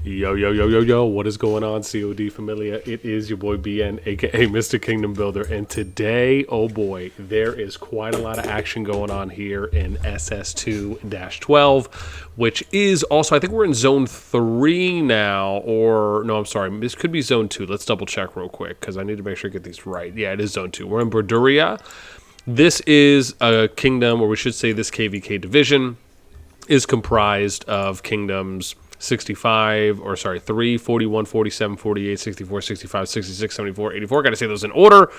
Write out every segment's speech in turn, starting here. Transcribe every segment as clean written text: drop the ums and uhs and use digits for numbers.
Yo, yo, yo, yo, yo, what is going on, COD Familia? It is your boy BN, aka Mr. Kingdom Builder, and today, oh boy, there is quite a lot of action going on here in SS2-12, which is also, I think we're in Zone 3 now, or, no, I'm sorry, this could be Zone 2. Let's double check real quick, because I need to make sure I get these right. Yeah, it is Zone 2. We're in Borduria. This is a kingdom, or we should say this KVK division, is comprised of kingdoms 65, or sorry, 3, 41, 47, 48, 64, 65, 66, 74, 84. Got to say those in order.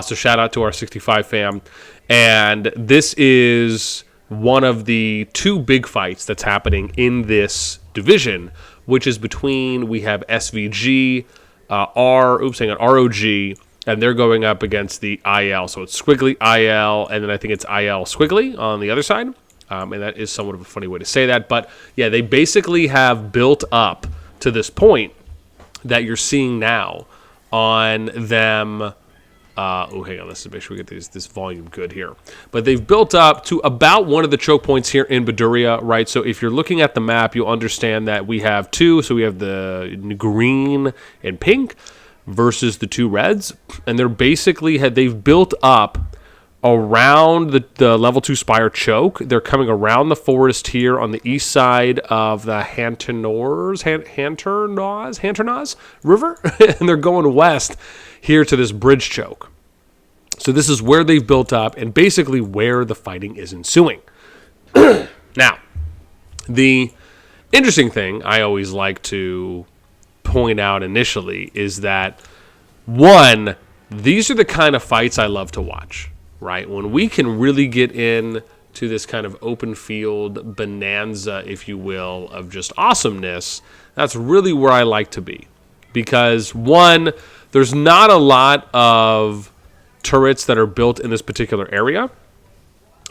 So shout out to our 65 fam. And this is one of the two big fights that's happening in this division, which is between, we have SVG, RoG, and they're going up against the IL. So it's Squiggly IL, and then I think it's IL Squiggly on the other side. And that is somewhat of a funny way to say that. But, yeah, they basically have built up to this point that you're seeing now on them. Oh, hang on. Let's make sure we get this volume good here. But they've built up to about one of the choke points here in Borduria, right? So if you're looking at the map, you'll understand that we have two. So we have the green and pink versus the two reds. And they're basically, they've built up around the level 2 Spire choke. They're coming around the forest here on the east side of the Hanternaz River, and they're going west here to this bridge choke. So this is where they've built up and basically where the fighting is ensuing. Now, the interesting thing I always like to point out initially is that, one, these are the kind of fights I love to watch. Right, when we can really get in to this kind of open field bonanza, if you will, of just awesomeness, that's really where I like to be. Because, one, there's not a lot of turrets that are built in this particular area.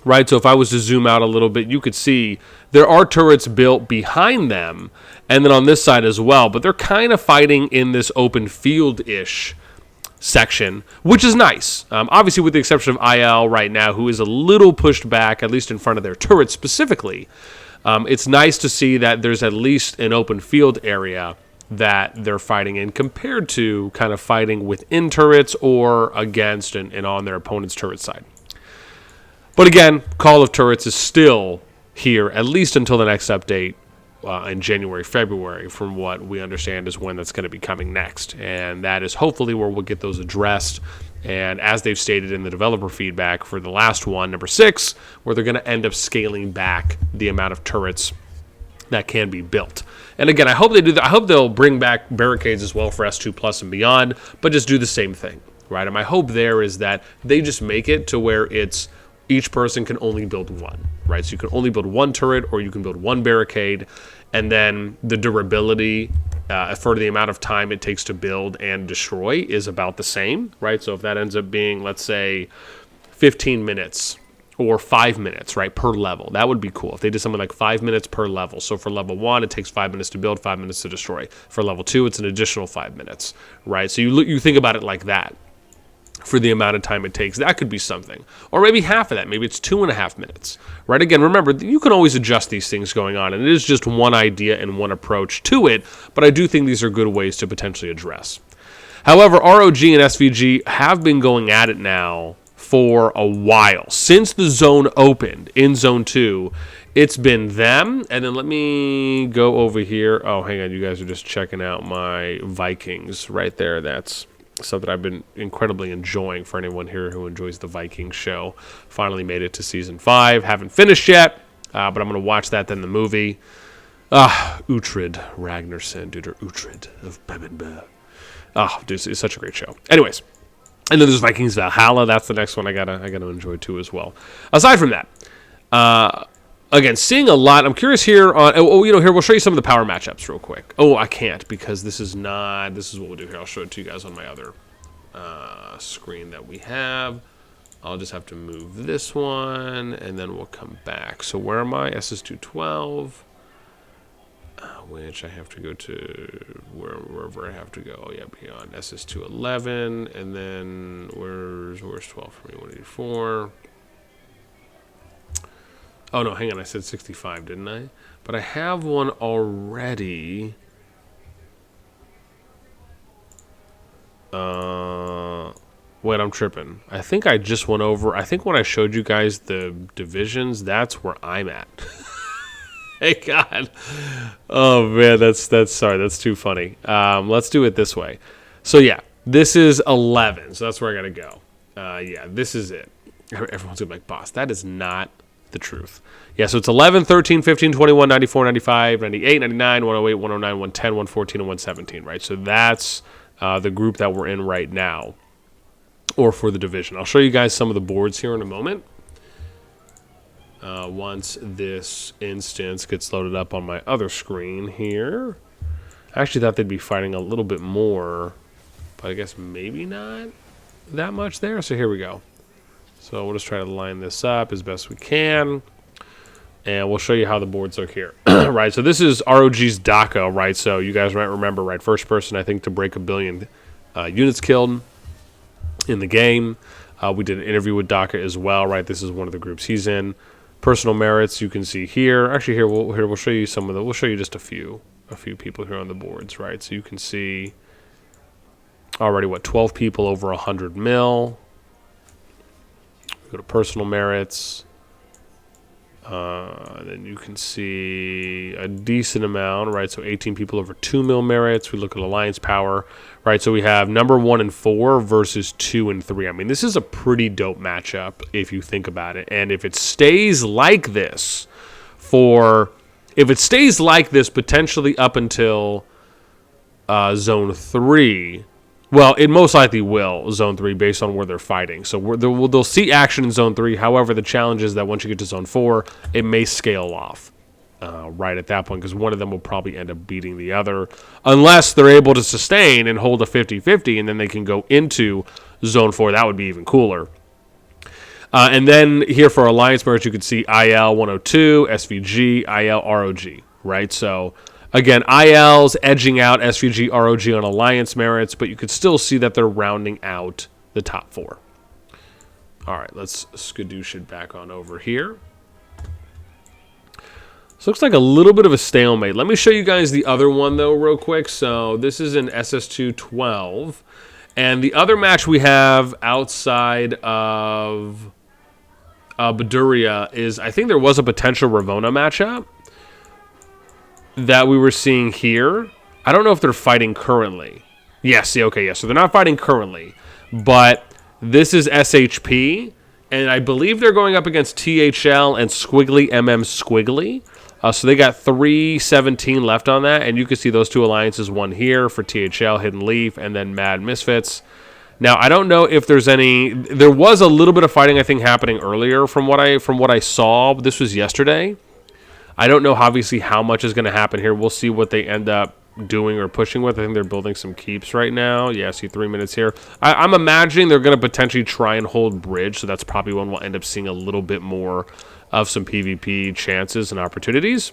Right, so if I was to zoom out a little bit, you could see there are turrets built behind them, and then on this side as well, but they're kind of fighting in this open field-ish section, which is nice. Obviously, with the exception of IL right now, who is a little pushed back, at least in front of their turret specifically. It's nice to see that there's at least an open field area that they're fighting in compared to kind of fighting within turrets or against and on their opponent's turret side. But again, Call of Turrets is still here, at least until the next update. In January, February, from what we understand is when that's going to be coming next. And that is hopefully where we'll get those addressed. And as they've stated in the developer feedback for the last one, number 6, where they're going to end up scaling back the amount of turrets that can be built. And again, I hope they do that. I hope they'll bring back barricades as well for S2 Plus and beyond, but just do the same thing, right? And my hope there is that they just make it to where it's each person can only build one, right? So you can only build one turret or you can build one barricade, and then the durability for the amount of time it takes to build and destroy is about the same, right? So if that ends up being, let's say, 15 minutes or 5 minutes, right, per level, that would be cool. If they did something like 5 minutes per level. So for level 1, it takes 5 minutes to build, 5 minutes to destroy. For level 2, it's an additional 5 minutes, right? So you think about it like that. For the amount of time it takes, that could be something. Or maybe half of that. Maybe it's 2.5 minutes. Right? Again, remember, you can always adjust these things going on, and it is just one idea and one approach to it, but I do think these are good ways to potentially address. However, RoG and SVG have been going at it now for a while. Since the zone opened in Zone 2, it's been them, and then let me go over here. Oh, hang on, you guys are just checking out my Vikings right there. That's something I've been incredibly enjoying for anyone here who enjoys the Vikings show. Finally made it to Season 5. Haven't finished yet, but I'm going to watch that, then the movie. Uhtred Ragnarsson, dude, or Uhtred of Bemmenberg. Dude, it's such a great show. Anyways, and then there's Vikings Valhalla. That's the next one I gotta enjoy too as well. Aside from that, again, seeing a lot. I'm curious here on. Here we'll show you some of the power matchups real quick. Oh, I can't because this is not. This is what we'll do here. I'll show it to you guys on my other screen that we have. I'll just have to move this one, and then we'll come back. So where am I? SS2-12. Which I have to go to wherever I have to go. Oh, yeah, beyond SS2-11, and then where's 12 for me? 184. Oh, no, hang on. I said 65, didn't I? But I have one already Wait, I'm tripping. I think I just went over. I think when I showed you guys the divisions, that's where I'm at. Hey God. Oh man, that's sorry, that's too funny. Let's do it this way. So yeah, this is 11. So that's where I gotta go. Yeah, this is it. Everyone's gonna be like, boss, that is not the truth. Yeah, so it's 11, 13, 15, 21, 94, 95, 98, 99, 108, 109, 110, 114, and 117, right? So that's the group that we're in right now, or for the division. I'll show you guys some of the boards here in a moment. Once this instance gets loaded up on my other screen here. I actually thought they'd be fighting a little bit more, but I guess maybe not that much there. So here we go. So we'll just try to line this up as best we can. And we'll show you how the boards look here. Right, so this is ROG's DACA, right? So you guys might remember, right, first person, I think, to break 1 billion units killed in the game. We did an interview with DACA as well, right? This is one of the groups he's in. Personal merits, you can see here. Actually, here we'll show you some of the. We'll show you just a few people here on the boards, right? So you can see already 12 people over 100 mil. Go to personal merits. Then you can see a decent amount, right? So 18 people over 2 mil merits. We look at alliance power, right? So we have number 1 and 4 versus 2 and 3. I mean, this is a pretty dope matchup if you think about it. And if it stays like this potentially up until Zone 3, well, it most likely will, Zone 3, based on where they're fighting. So they'll see action in Zone 3. However, the challenge is that once you get to Zone 4, it may scale off right at that point, because one of them will probably end up beating the other, unless they're able to sustain and hold a 50-50, and then they can go into Zone 4. That would be even cooler. And then here for Alliance merits, you can see IL 102, SVG, IL, ROG, right? So again, IL's edging out SVG, ROG on Alliance merits, but you could still see that they're rounding out the top 4. All right, let's skadoosh it back on over here. So looks like a little bit of a stalemate. Let me show you guys the other one, though, real quick. So this is in SS2-12. And the other match we have outside of Beduria is, I think there was a potential Ravona matchup that we were seeing here. I don't know if they're fighting currently. Yes, okay, yes. So they're not fighting currently, but this is SHP, and I believe they're going up against THL and Squiggly MM Squiggly. So they got 317 left on that, and you can see those two alliances, one here for THL, Hidden Leaf, and then Mad Misfits. Now, I don't know if there's any. There was a little bit of fighting, I think, happening earlier from what I saw. This was yesterday. I don't know, obviously, how much is going to happen here. We'll see what they end up doing or pushing with. I think they're building some keeps right now. Yeah, see 3 minutes here. I'm imagining they're going to potentially try and hold bridge, so that's probably when we'll end up seeing a little bit more of some PvP chances and opportunities.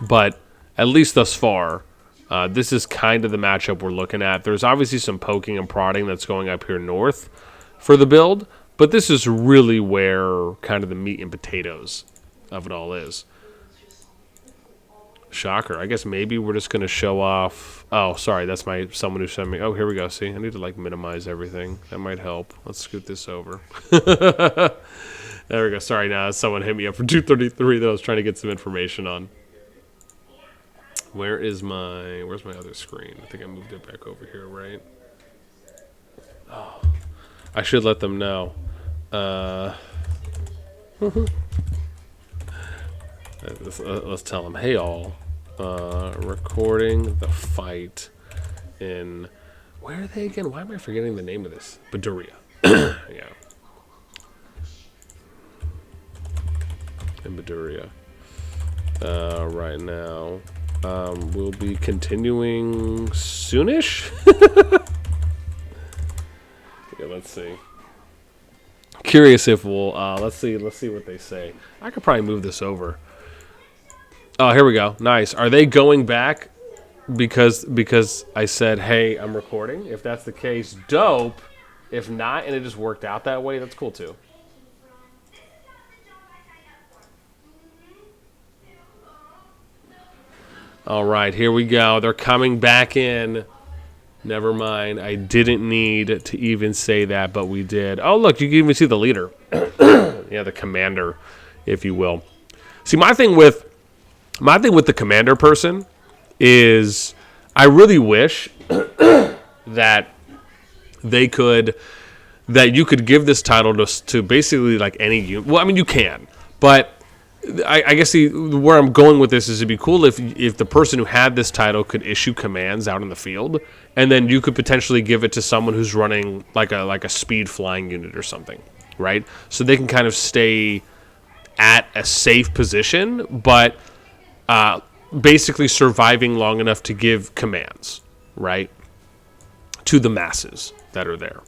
But at least thus far, this is kind of the matchup we're looking at. There's obviously some poking and prodding that's going up here north for the build, but this is really where kind of the meat and potatoes of it all is. Shocker. I guess maybe we're just going to show off. Oh, sorry. That's someone who sent me. Oh, here we go. See, I need to minimize everything. That might help. Let's scoot this over. There we go. Sorry, now someone hit me up for 233 that I was trying to get some information on. Where's my other screen? I think I moved it back over here, right? Oh, I should let them know. Let's tell them, hey all, recording the fight in, where are they again? Why am I forgetting the name of this? Beduria. Yeah. In Beduria. Right now. We'll be continuing soonish. Yeah, let's see. Curious if we'll let's see what they say. I could probably move this over. Oh, here we go. Nice. Are they going back because I said, hey, I'm recording? If that's the case, dope. If not, and it just worked out that way, that's cool too. All right, here we go. They're coming back in Never mind. I didn't need to even say that, but we did. Oh, look, you can even see the leader. Yeah, the commander, if you will. See, my thing with the commander person is I really wish that you could give this title to basically like any unit. Well, I mean, you can, but I guess where I'm going with this is it'd be cool if the person who had this title could issue commands out in the field, and then you could potentially give it to someone who's running like a speed flying unit or something, right? So they can kind of stay at a safe position, but basically surviving long enough to give commands, right, to the masses that are there.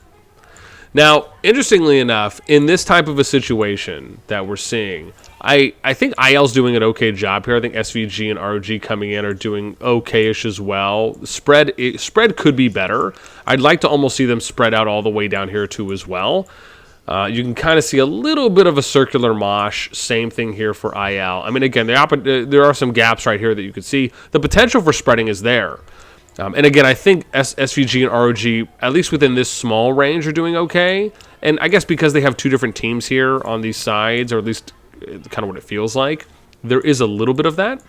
Now, interestingly enough, in this type of a situation that we're seeing, I think IL's doing an okay job here. I think SVG and RoG coming in are doing okay-ish as well. Spread could be better. I'd like to almost see them spread out all the way down here too as well. You can kind of see a little bit of a circular mosh. Same thing here for IL. I mean, again, there are some gaps right here that you could see. The potential for spreading is there. And again, I think SVG and RoG, at least within this small range, are doing okay. And I guess because they have two different teams here on these sides, or at least kind of what it feels like, there is a little bit of that.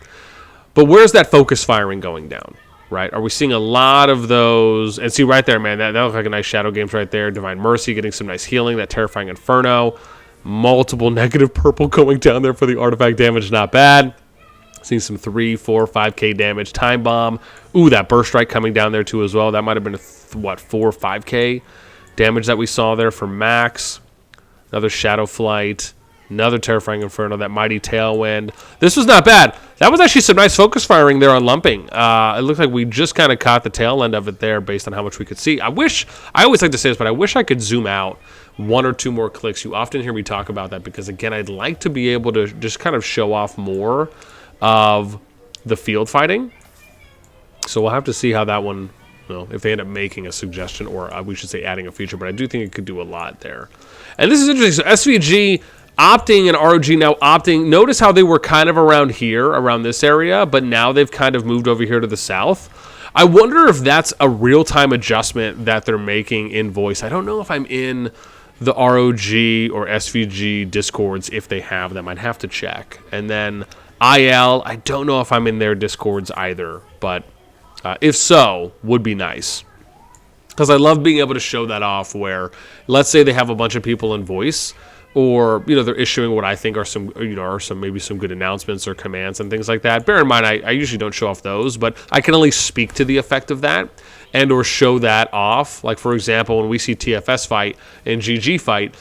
But where's that focus firing going down, right? Are we seeing a lot of those? And see right there, man, that looks like a nice Shadow Games right there. Divine Mercy getting some nice healing. That Terrifying Inferno. Multiple negative purple going down there for the artifact damage. Not bad. Seeing some 3, 4, 5k damage. Time Bomb. Ooh, that Burst Strike coming down there too as well. That might have been, 4 or 5k damage that we saw there for max. Another Shadow Flight. Another Terrifying Inferno. That Mighty Tailwind. This was not bad. That was actually some nice focus firing there on Lumping. It looked like we just kind of caught the tail end of it there based on how much we could see. I always like to say this, but I wish I could zoom out 1 or 2 more clicks. You often hear me talk about that because, again, I'd like to be able to just kind of show off more of the field fighting. So we'll have to see how that one, if they end up making a suggestion, or we should say adding a feature, but I do think it could do a lot there. And this is interesting. So SVG opting and RoG now opting. Notice how they were kind of around here, around this area, but now they've kind of moved over here to the south. I wonder if that's a real-time adjustment that they're making in voice. I don't know if I'm in the RoG or SVG Discords if they have them. I'd have to check. And then IL, I don't know if I'm in their Discords either, but if so, would be nice. Because I love being able to show that off where, let's say they have a bunch of people in voice, or, they're issuing what I think are some, maybe some good announcements or commands and things like that. Bear in mind, I usually don't show off those, but I can at least speak to the effect of that and or show that off. Like, for example, when we see TFS fight and GG fight,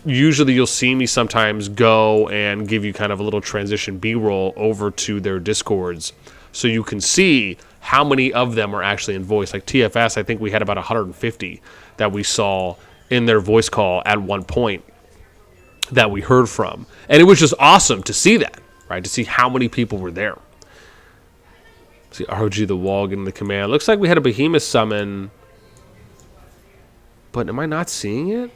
usually you'll see me sometimes go and give you kind of a little transition B-roll over to their Discords so you can see how many of them are actually in voice. Like TFS, I think we had about 150 that we saw in their voice call at one point that we heard from. And it was just awesome to see that, right? To see how many people were there. See RoG the wall getting the command. Looks like we had a Behemoth summon. But am I not seeing it?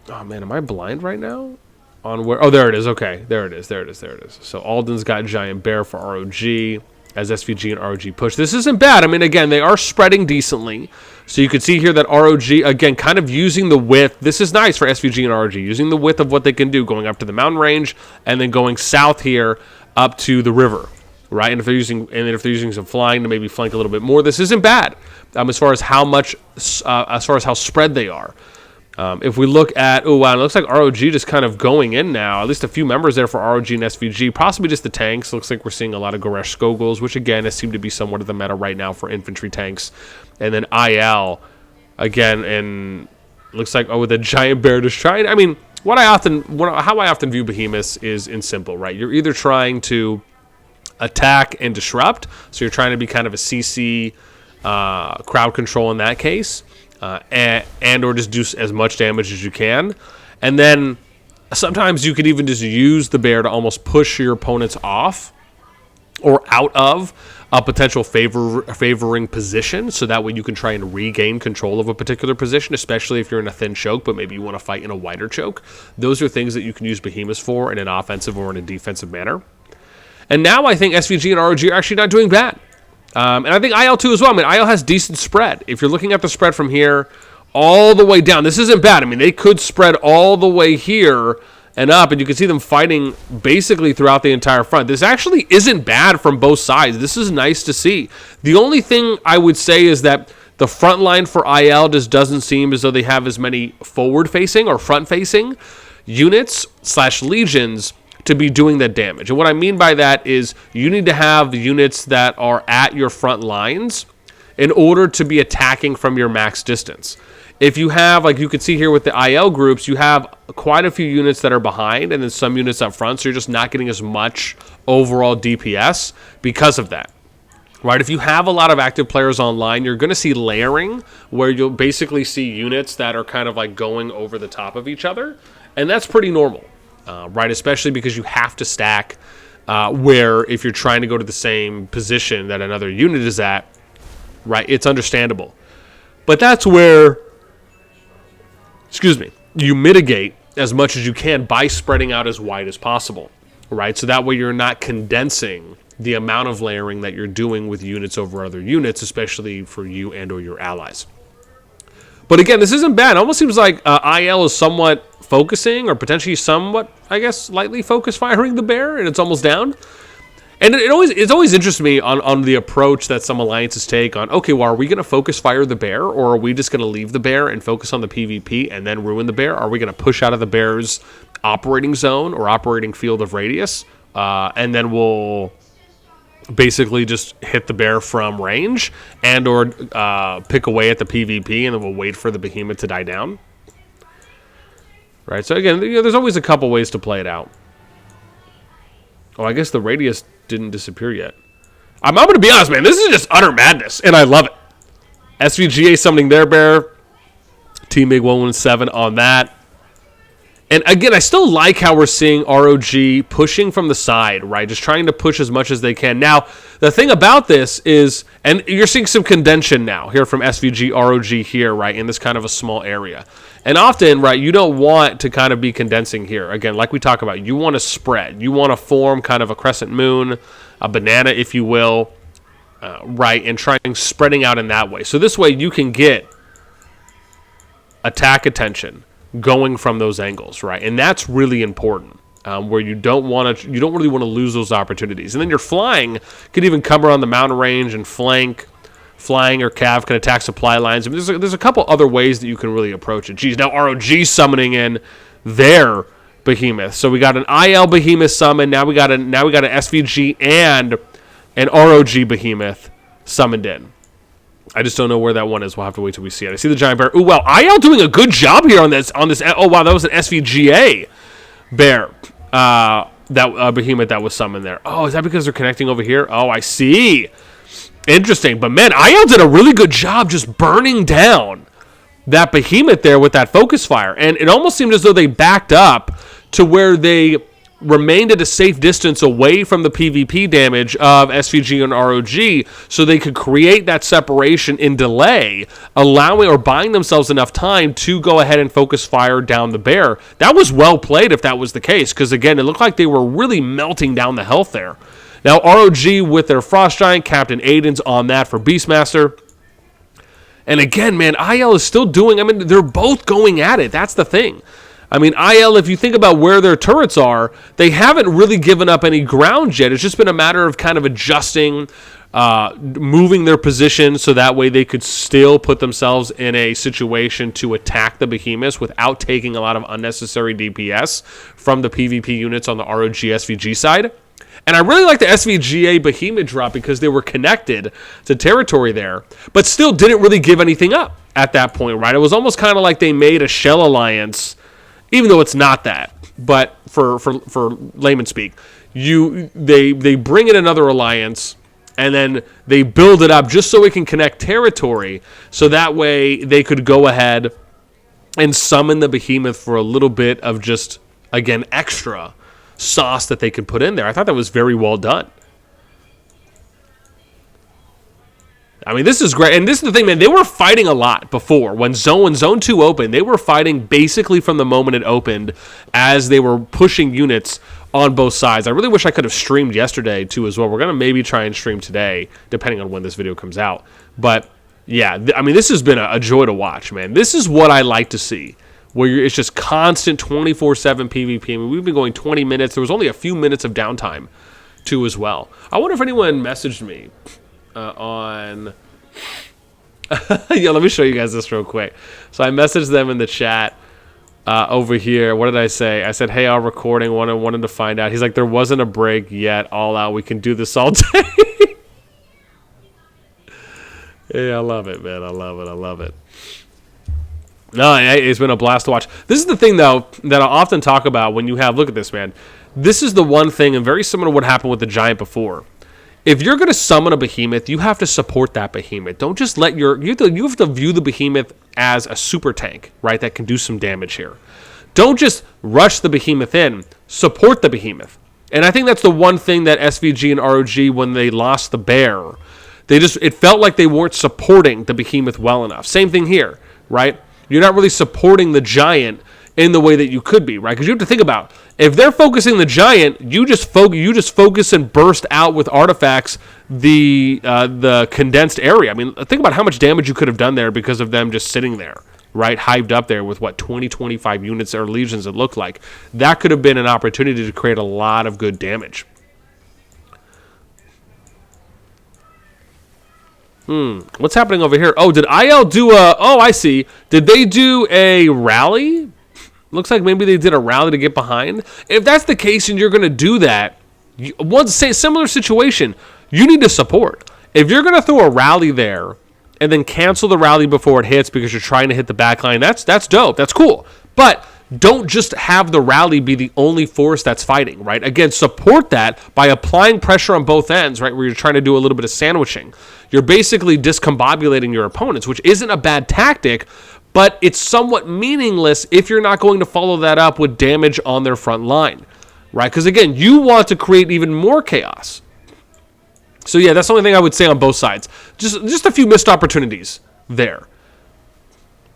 Oh man, am I blind right now? On where? Oh, there it is. Okay, there it is. So Alden's got Giant Bear for RoG as SVG and RoG push. This isn't bad. I mean, again, they are spreading decently. So you can see here that RoG, again, kind of using the width. This is nice for SVG and RoG, using the width of what they can do, going up to the mountain range and then going south here up to the river, right? And if they're using some flying to maybe flank a little bit more, this isn't bad as far as how spread they are. If we look at, oh wow, it looks like RoG just kind of going in now. At least a few members there for RoG and SVG, possibly just the tanks. Looks like we're seeing a lot of Goresh Skogls, which again seem to be somewhat of the meta right now for infantry tanks. And then IL again, and looks like with a Giant Bear just trying. I mean, how I often view Behemoths is in simple, right? You're either trying to attack and disrupt, so you're trying to be kind of a CC crowd control in that case. And or just do as much damage as you can. And then sometimes you could even just use the bear to almost push your opponents off or out of a potential favoring position, so that way you can try and regain control of a particular position, especially if you're in a thin choke, but maybe you want to fight in a wider choke. Those are things that you can use Behemoths for in an offensive or in a defensive manner. And now I think SVG and RoG are actually not doing bad. And I think IL too as well. I mean, IL has decent spread. If you're looking at the spread from here all the way down, this isn't bad. I mean, they could spread all the way here and up, and you can see them fighting basically throughout the entire front. This actually isn't bad from both sides. This is nice to see. The only thing I would say is that the front line for IL just doesn't seem as though they have as many forward-facing or front-facing units / legions to be doing that damage. And what I mean by that is you need to have units that are at your front lines in order to be attacking from your max distance. If you have, like you can see here with the IL groups, you have quite a few units that are behind and then some units up front, so you're just not getting as much overall DPS because of that. Right? If you have a lot of active players online, you're going to see layering where you'll basically see units that are kind of like going over the top of each other, and that's pretty normal, right? Especially because you have to stack where if you're trying to go to the same position that another unit is at, right? It's understandable. But that's where you mitigate as much as you can by spreading out as wide as possible, right? So that way you're not condensing the amount of layering that you're doing with units over other units, especially for you and or your allies. But again, this isn't bad. It almost seems like IL is somewhat focusing or potentially somewhat, I guess, lightly focus firing the bear, and it's almost down. And it always interests me on the approach that some alliances take on, okay, well, are we going to focus fire the bear, or are we just going to leave the bear and focus on the PvP and then ruin the bear? Are we going to push out of the bear's operating zone or operating field of radius, and then we'll basically just hit the bear from range and or pick away at the PvP, and then we'll wait for the behemoth to die down? Right, so again, there's always a couple ways to play it out. Oh, I guess the radius didn't disappear yet. I'm going to be honest, man. This is just utter madness, and I love it. SVGA summoning their bear. Teammate 117 on that. And again, I still like how we're seeing RoG pushing from the side, right? Just trying to push as much as they can. Now, the thing about this is, and you're seeing some condension now here from SVG, RoG here, right, in this kind of a small area. And often, right, you don't want to kind of be condensing here. Again, like we talk about, you want to spread. You want to form kind of a crescent moon, a banana, if you will, right, and trying spreading out in that way. So this way you can get attack attention going from those angles, right? And that's really important, where you don't really want to lose those opportunities. And then your flying could even come around the mountain range and flank. Flying or Cav can attack supply lines. I mean, there's a couple other ways that you can really approach it. Geez, now RoG summoning in their behemoth. So we got an IL behemoth summon. Now we got an SVG and an RoG behemoth summoned in. I just don't know where that one is. We'll have to wait till we see it. I see the giant bear. Ooh, well, IL doing a good job here on this. Oh, wow, that was an SVGA bear. That behemoth that was summoned there. Oh, is that because they're connecting over here? Oh, I see. Interesting. But, man, IL did a really good job just burning down that behemoth there with that focus fire. And it almost seemed as though they backed up to where they remained at a safe distance away from the PvP damage of SVG and RoG, so they could create that separation in delay, allowing or buying themselves enough time to go ahead and focus fire down the bear. That was well played if that was the case, because again, it looked like they were really melting down the health there. Now RoG with their Frost Giant, Captain Aiden's on that for Beastmaster. And again, man, IL is still doing, I mean, they're both going at it. That's the thing. I mean, IL, if you think about where their turrets are, they haven't really given up any ground yet. It's just been a matter of kind of adjusting, moving their position so that way they could still put themselves in a situation to attack the behemoths without taking a lot of unnecessary DPS from the PvP units on the RoG SVG side. And I really like the SVGA behemoth drop because they were connected to territory there, but still didn't really give anything up at that point, right? It was almost kind of like they made a shell alliance, even though it's not that. But for layman speak, they bring in another alliance, and then they build it up just so it can connect territory, so that way they could go ahead and summon the behemoth for a little bit of just, again, extra sauce that they could put in there. I thought that was very well done. I mean, this is great. And this is the thing, man. They were fighting a lot before. When Zone 2 opened, they were fighting basically from the moment it opened as they were pushing units on both sides. I really wish I could have streamed yesterday, too, as well. We're going to maybe try and stream today, depending on when this video comes out. But, yeah, I mean, this has been a joy to watch, man. This is what I like to see, where it's just constant 24/7 PvP. I mean, we've been going 20 minutes. There was only a few minutes of downtime, too, as well. I wonder if anyone messaged me on... yeah, let me show you guys this real quick. So I messaged them in the chat over here. What did I say? I said, hey, our recording, wanted to find out. He's like, there wasn't a break yet. All out. We can do this all day. Yeah, I love it, man. I love it. No, it's been a blast to watch. This is the thing, though, that I often talk about when you have... Look at this, man. This is the one thing, and very similar to what happened with the Giant before. If you're going to summon a Behemoth, you have to support that Behemoth. Don't just let your... You have to view the Behemoth as a super tank, right, that can do some damage here. Don't just rush the Behemoth in. Support the Behemoth. And I think that's the one thing that SVG and RoG, when they lost the Bear, it felt like they weren't supporting the Behemoth well enough. Same thing here, right? You're not really supporting the Giant in the way that you could be, right? Because you have to think about, if they're focusing the Giant, you just focus and burst out with artifacts the condensed area. I mean, think about how much damage you could have done there because of them just sitting there, right? Hived up there with, 20, 25 units or legions it looked like. That could have been an opportunity to create a lot of good damage. What's happening over here? Oh, did IL do oh, I see. Did they do a rally? Looks like maybe they did a rally to get behind. If that's the case and you're going to do that, similar situation, you need to support. If you're going to throw a rally there and then cancel the rally before it hits because you're trying to hit the backline, that's dope. That's cool. But don't just have the rally be the only force that's fighting, right? Again, support that by applying pressure on both ends, right, where you're trying to do a little bit of sandwiching. You're basically discombobulating your opponents, which isn't a bad tactic, but it's somewhat meaningless if you're not going to follow that up with damage on their front line, right? Because, again, you want to create even more chaos. So, yeah, that's the only thing I would say on both sides. Just a few missed opportunities there.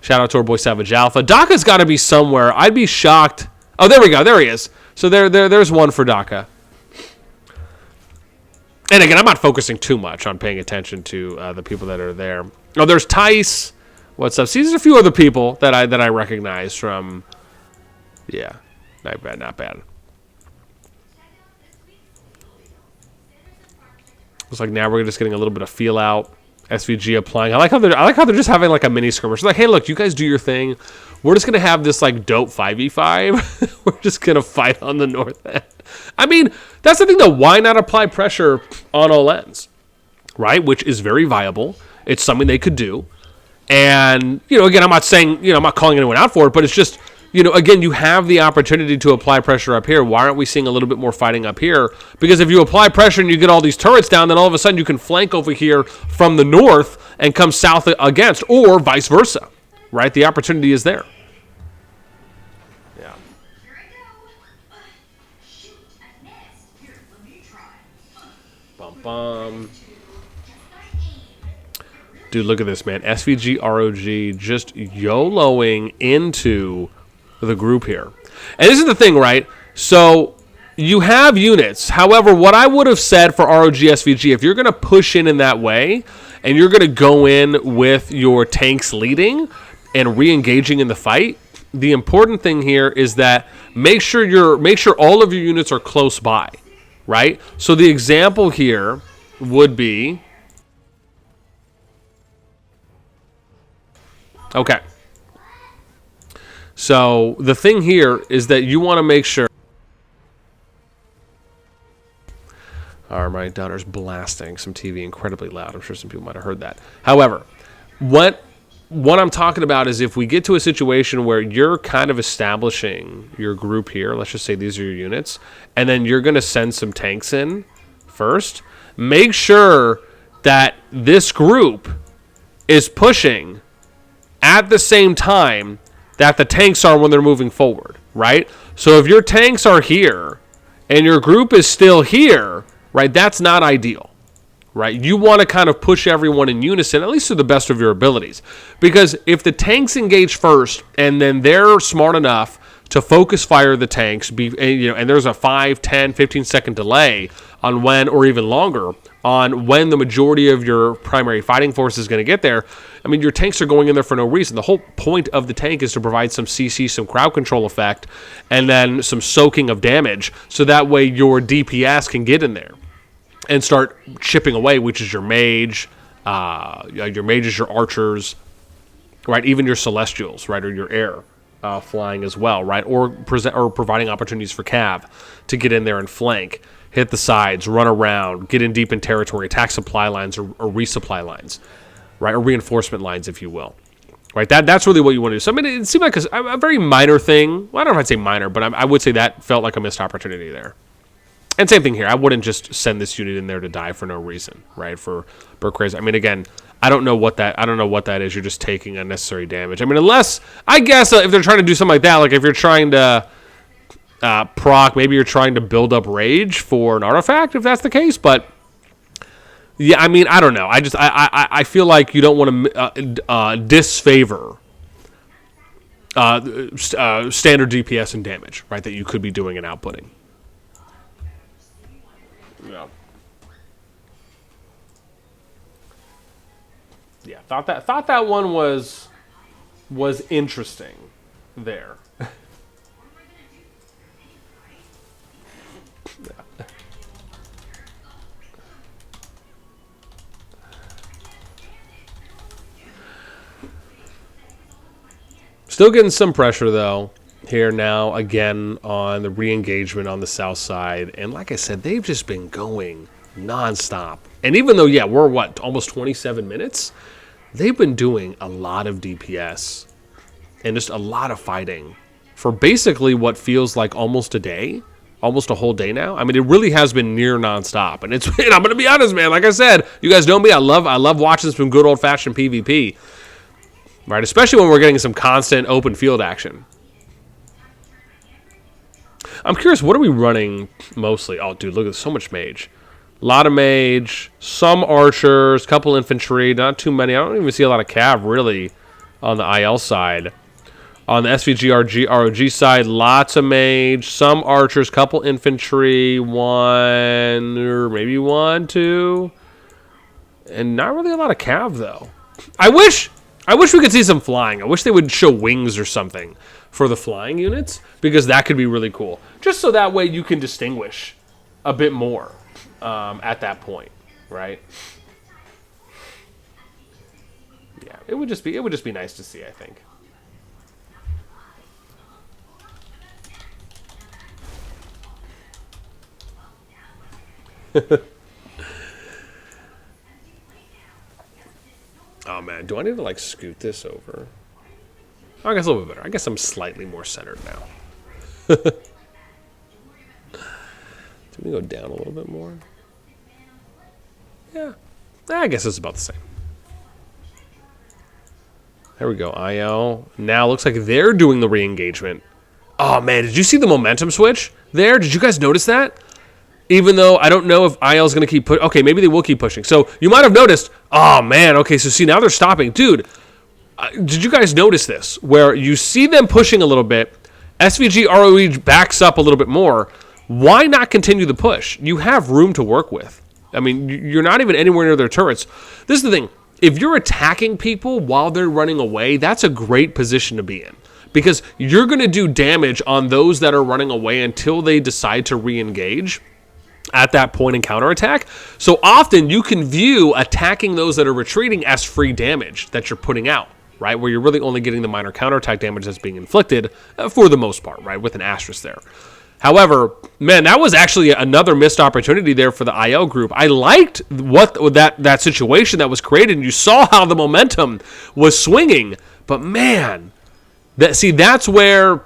Shout out to our boy Savage Alpha. Daka's got to be somewhere. I'd be shocked. Oh, there we go. There he is. So there's one for Daka. And again, I'm not focusing too much on paying attention to the people that are there. Oh, there's Tice. What's up? See, there's a few other people that I recognize from. Yeah, not bad. Looks like now we're just getting a little bit of feel out. SVG applying. I like how they're just having like a mini skirmish. Like, hey, look, you guys do your thing. We're just gonna have this like dope 5v5. We're just gonna fight on the north end. I mean, that's the thing though. Why not apply pressure on all ends, right? Which is very viable. It's something they could do. And again, I'm not saying I'm not calling anyone out for it, but it's just again, you have the opportunity to apply pressure up here. Why aren't we seeing a little bit more fighting up here? Because if you apply pressure and you get all these turrets down, then all of a sudden you can flank over here from the north and come south against, or vice versa, right? The opportunity is there. Yeah. Bum. Dude, look at this, man. SVG, RoG just YOLOing into the group here. And this is the thing, right? So you have units. However, what I would have said for RoG, SVG, if you're going to push in that way and you're going to go in with your tanks leading and re-engaging in the fight, the important thing here is that make sure all of your units are close by, right? So the example here would be... Okay. So the thing here is that you want to make sure... All right, my daughter's blasting some TV incredibly loud. I'm sure some people might have heard that. However, what I'm talking about is if we get to a situation where you're kind of establishing your group here, let's just say these are your units, and then you're going to send some tanks in first, make sure that this group is pushing at the same time that the tanks are when they're moving forward, right? So if your tanks are here and your group is still here, right, that's not ideal, right? You want to kind of push everyone in unison, at least to the best of your abilities. Because if the tanks engage first and then they're smart enough to focus fire the tanks, and there's a 5, 10, 15-second delay on when, or even longer, on when the majority of your primary fighting force is going to get there, I mean, your tanks are going in there for no reason. The whole point of the tank is to provide some CC, some crowd control effect, and then some soaking of damage, so that way your DPS can get in there and start chipping away, which is your mage, your mages, your archers, right? Even your celestials, right? Or your air flying as well, right? Or providing opportunities for Cav to get in there and flank, hit the sides, run around, get in deep in territory, attack supply lines or resupply lines, right? Or reinforcement lines, if you will, right? That's really what you want to do. So, I mean, it seemed like a very minor thing. Well, I don't know if I'd say minor, but I would say that felt like a missed opportunity there. And same thing here. I wouldn't just send this unit in there to die for no reason, right? For crazy. I mean, again, I don't know what that is. You're just taking unnecessary damage. I mean, unless, I guess, if they're trying to do something like that, like if you're trying to proc, maybe you're trying to build up rage for an artifact, if that's the case. But yeah, I mean, I don't know. I feel like you don't want to disfavor standard DPS and damage, right? That you could be doing and outputting. Yeah, thought that one was interesting there. Still getting some pressure though here now again on the re-engagement on the south side, and like I said, they've just been going nonstop. And even though, yeah, we're almost 27 minutes, they've been doing a lot of DPS and just a lot of fighting for basically what feels like almost a day, almost a whole day now. I mean, it really has been near nonstop. And and I'm gonna be honest, man. Like I said, you guys know me. I love watching some good old fashioned PvP, right? Especially when we're getting some constant open field action. I'm curious, what are we running mostly? Oh, dude, look at so much mage. A lot of mage, some archers, couple infantry, not too many. I don't even see a lot of cav, really, on the IL side. On the SVG, RoG side, lots of mage, some archers, couple infantry, one, or maybe one, two. And not really a lot of cav, though. I wish we could see some flying. I wish they would show wings or something for the flying units, because that could be really cool. Just so that way you can distinguish a bit more. At that point, right? Yeah, it would just be nice to see, I think. Oh man, do I need to like scoot this over? Oh, I guess a little bit better. I guess I'm slightly more centered now. Can we go down a little bit more? Yeah. I guess it's about the same. There we go. IL. Now looks like they're doing the re-engagement. Oh, man. Did you see the momentum switch there? Did you guys notice that? Even though I don't know if IL is going to keep pushing. Okay, maybe they will keep pushing. So you might have noticed. Oh, man. Okay, so see, now they're stopping. Dude, did you guys notice this? Where you see them pushing a little bit. SVG ROE backs up a little bit more. Why not continue the push? You have room to work with. I mean, you're not even anywhere near their turrets. This is the thing. If you're attacking people while they're running away, that's a great position to be in. Because you're going to do damage on those that are running away until they decide to re-engage at that point in counterattack. So often you can view attacking those that are retreating as free damage that you're putting out, right? Where you're really only getting the minor counterattack damage that's being inflicted for the most part, right? With an asterisk there. However, man, that was actually another missed opportunity there for the IL group. I liked what that situation that was created, and you saw how the momentum was swinging. But man, That's where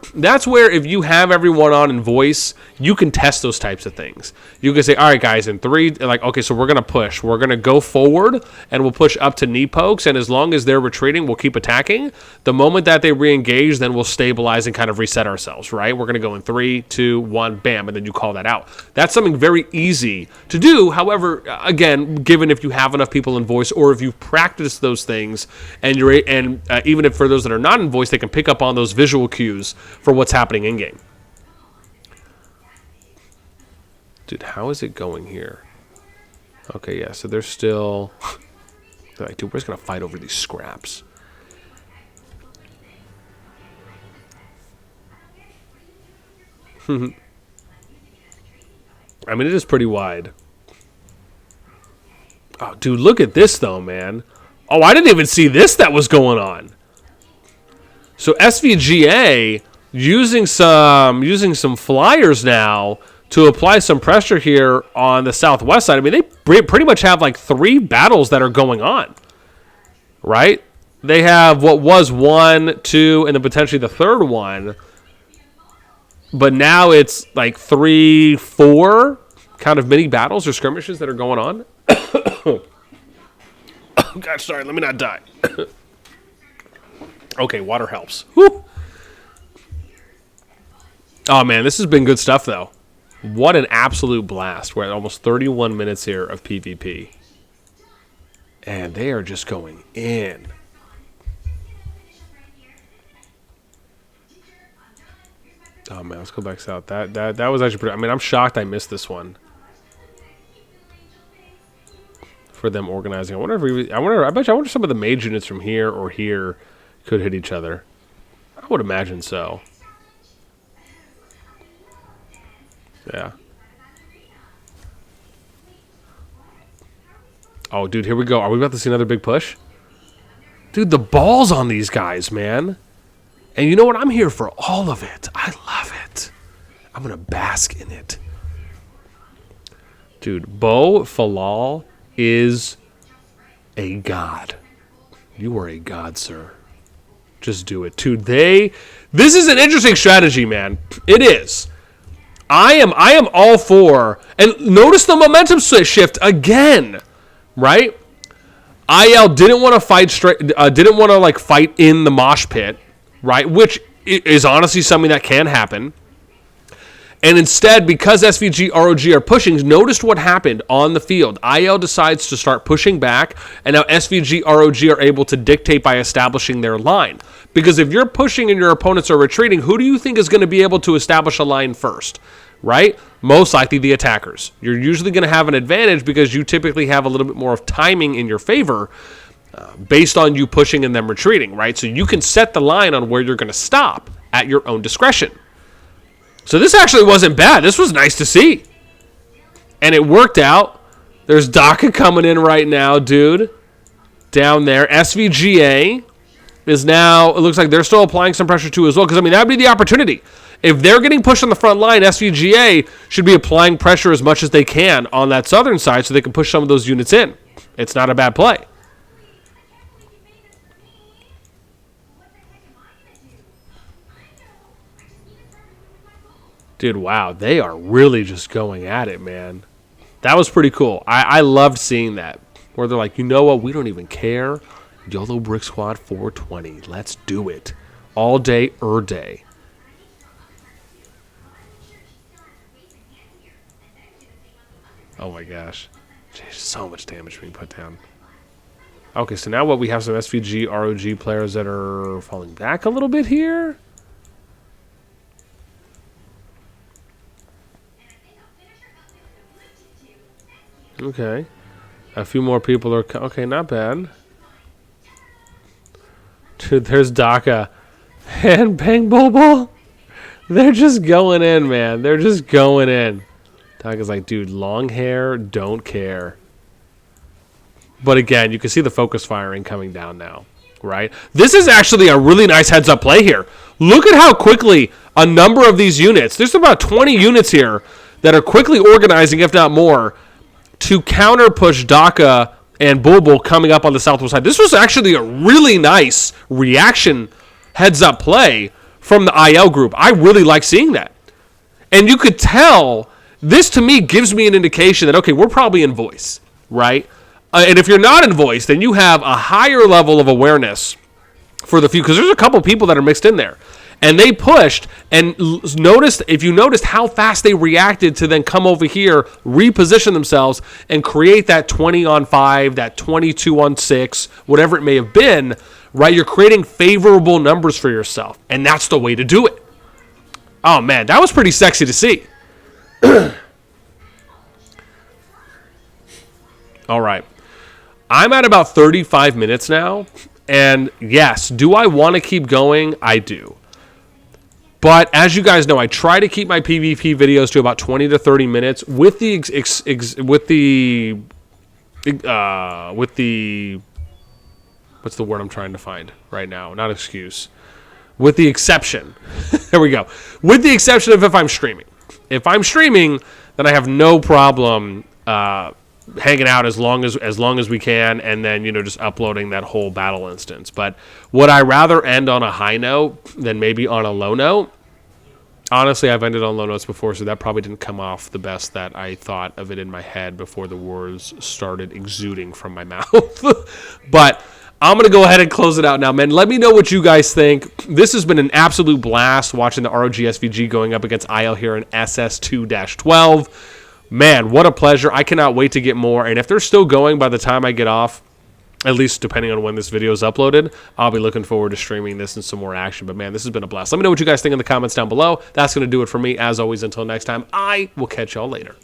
if you have everyone on in voice, you can test those types of things. You can say, all right, guys, in 3, like, okay, so we're going to push. We're going to go forward, and we'll push up to knee pokes, and as long as they're retreating, we'll keep attacking. The moment that they re-engage, then we'll stabilize and kind of reset ourselves, right? We're going to go in 3, 2, 1, bam, and then you call that out. That's something very easy to do. However, again, given if you have enough people in voice, or if you've practiced those things, and even if for those that are not in voice, they can pick up on those visual cues for what's happening in game. Dude, how is it going here? Okay, yeah, so they're still... They're like, dude, we're just going to fight over these scraps. I mean, it is pretty wide. Oh, dude, look at this, though, man. Oh, I didn't even see this that was going on. So SVGA using some flyers now to apply some pressure here on the southwest side. I mean, they pretty much have like 3 battles that are going on, right? They have what was 1, 2, and then potentially the third one. But now it's like 3, 4 kind of mini battles or skirmishes that are going on. Oh, gosh, sorry, let me not die. Okay, water helps. Whew. Oh, man, this has been good stuff, though. What an absolute blast. We're at almost 31 minutes here of PvP. And they are just going in. Oh, man, let's go back south. That was actually pretty... I mean, I'm shocked I missed this one. For them organizing. I bet you some of the mage units from here or here could hit each other. I would imagine so. Yeah. Oh, dude, here we go. Are we about to see another big push? Dude, the balls on these guys, man. And you know what? I'm here for all of it. I love it. I'm going to bask in it. Dude, Bo Falal is a god. You are a god, sir. Just do it. Dude, this is an interesting strategy, man. It is. I am all for, and notice the momentum shift again, right? IL didn't want to fight didn't want to like fight in the mosh pit, right? Which is honestly something that can happen. And instead, because SVG, RoG are pushing, noticed what happened on the field. IL decides to start pushing back, and now SVG, RoG are able to dictate by establishing their line. Because if you're pushing and your opponents are retreating, who do you think is going to be able to establish a line first? Right? Most likely the attackers. You're usually going to have an advantage because you typically have a little bit more of timing in your favor based on you pushing and them retreating, right? So you can set the line on where you're going to stop at your own discretion. So this actually wasn't bad. This was nice to see. And it worked out. There's Daka coming in right now, dude. Down there. SVGA is now, it looks like they're still applying some pressure too as well. Because, I mean, that would be the opportunity. If they're getting pushed on the front line, SVGA should be applying pressure as much as they can on that southern side so they can push some of those units in. It's not a bad play. Dude, wow, they are really just going at it, man. That was pretty cool. I loved seeing that. Where they're like, you know what, we don't even care. YOLO Brick Squad 420. Let's do it. All day, day. Oh my gosh. Jeez, so much damage being put down. Okay, so now what, we have some SVG, RoG players that are falling back a little bit here. Okay. A few more people are... Okay, not bad. Dude, there's Daka. And Bang Bulbul. They're just going in, man. They're just going in. Daka's like, dude, long hair, don't care. But again, you can see the focus firing coming down now, right? This is actually a really nice heads-up play here. Look at how quickly a number of these units... There's about 20 units here that are quickly organizing, if not more, to counter push Daka and Bulbul coming up on the southwest side. This was actually a really nice reaction heads-up play from the IL group. I really like seeing that. And you could tell, this to me gives me an indication that, okay, we're probably in voice, right? And if you're not in voice, then you have a higher level of awareness for the few, because there's a couple people that are mixed in there. And they pushed, and if you noticed how fast they reacted to then come over here, reposition themselves, and create that 20-on-5, that 22-on-6, whatever it may have been, right? You're creating favorable numbers for yourself, and that's the way to do it. Oh, man, that was pretty sexy to see. All right. I'm at about 35 minutes now, and yes, do I want to keep going? I do. But as you guys know, I try to keep my PvP videos to about 20 to 30 minutes with the what's the word I'm trying to find right now? Not excuse. With the exception. There we go. With the exception of if I'm streaming. If I'm streaming, then I have no problem hanging out as long as we can, and then just uploading that whole battle instance. But would I rather end on a high note than maybe on a low note? Honestly, I've ended on low notes before, so that probably didn't come off the best that I thought of it in my head before the words started exuding from my mouth. But I'm going to go ahead and close it out now, man. Let me know what you guys think. This has been an absolute blast watching the RoG SVG going up against IL here in SS2-12. Man, what a pleasure. I cannot wait to get more. And if they're still going by the time I get off, at least depending on when this video is uploaded, I'll be looking forward to streaming this and some more action. But, man, this has been a blast. Let me know what you guys think in the comments down below. That's going to do it for me. As always, until next time, I will catch y'all later.